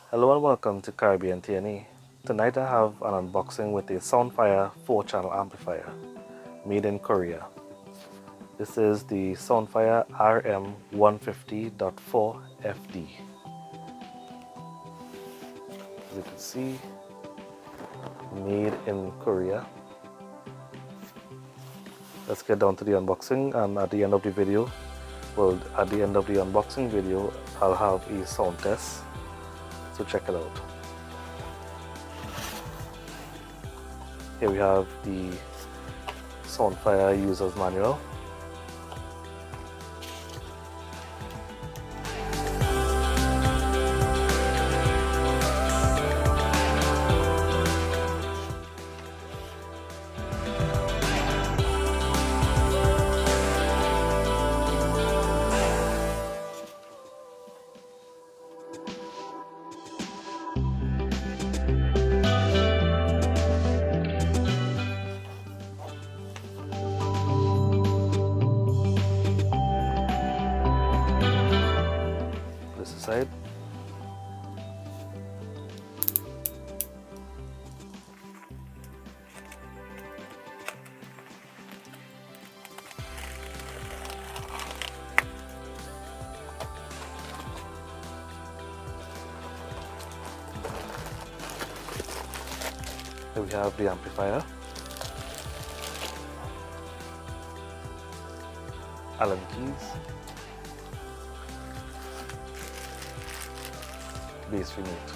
Hello and welcome to Caribbean TNE. Tonight I have an unboxing with a Soundfire 4-channel amplifier made in Korea. This is the Soundfire RM150.4 FD. As you can see, made in Korea. Let's get down to the unboxing, and at the end of the unboxing video, I'll have a sound test. So check it out. Here we have the Soundfire user's manual. This aside. Here we have the amplifier, Allen keys, bass remote.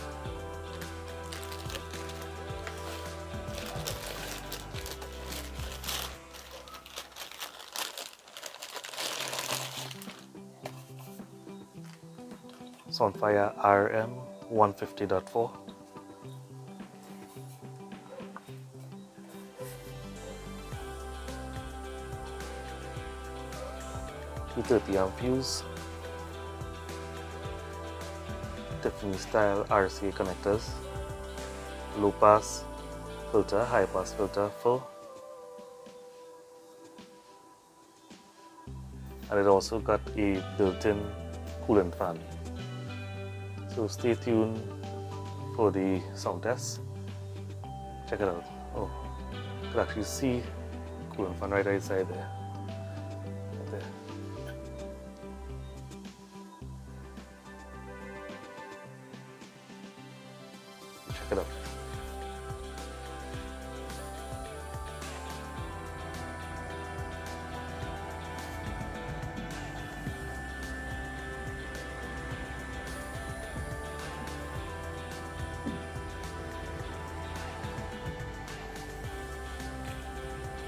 Soundfire RM150.4. $230 fuse, Tiffany style RCA connectors, low pass filter, high pass filter, full, and it also got a built-in coolant fan. So stay tuned for the sound test. Check it out. Oh, you can actually see coolant fan right outside there. Right there. Check it out.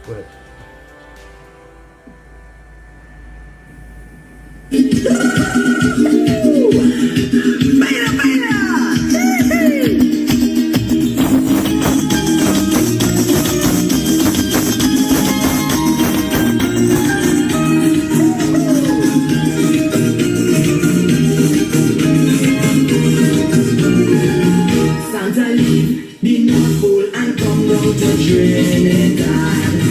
Go ahead. Baila, baila. Santa leave the North Pole and come down to Trinidad.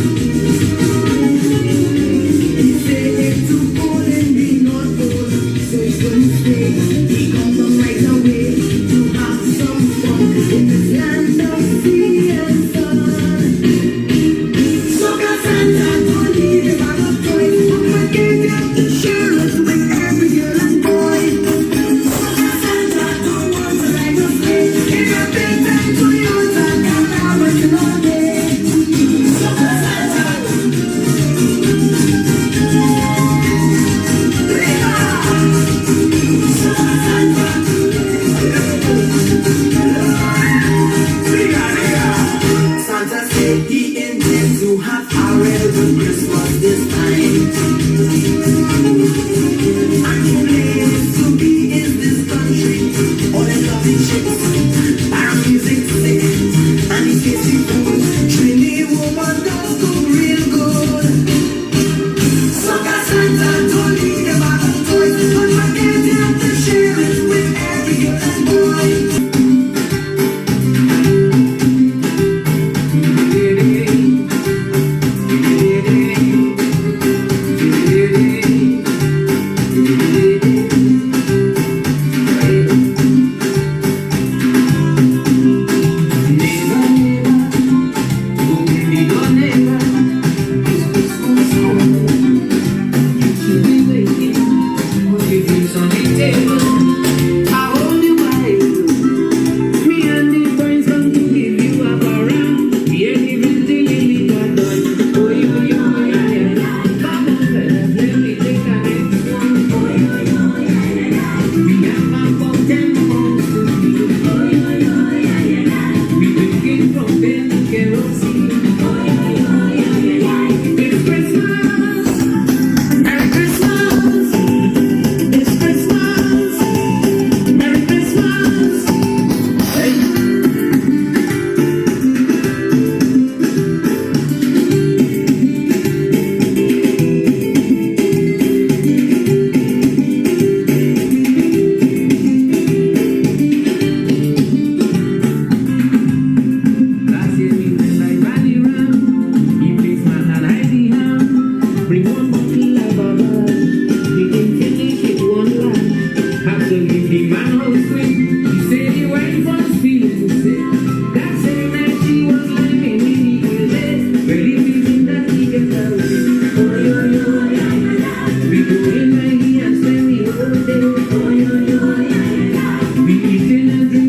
He say it's too cold in the North Pole, so he couldn't stay. He come down right away to have some fun in this land of sea and sun. Soca Santa, don't leave your bag of toys. Papa gave you insurance with every girl and boy. Soca Santa, don't want to ride no slave. If you're big time Toyota, come down working all day. Soca Santa. Santa said he intends to have a real good Christmas this time. And the place to be is this country. All them loving chicks, our music sick, and the tasty food. Trini woman does cook real good. Soca Santa, don't leave your bag of toys. Don't forget you have to share it with every girl and boy. celebrate.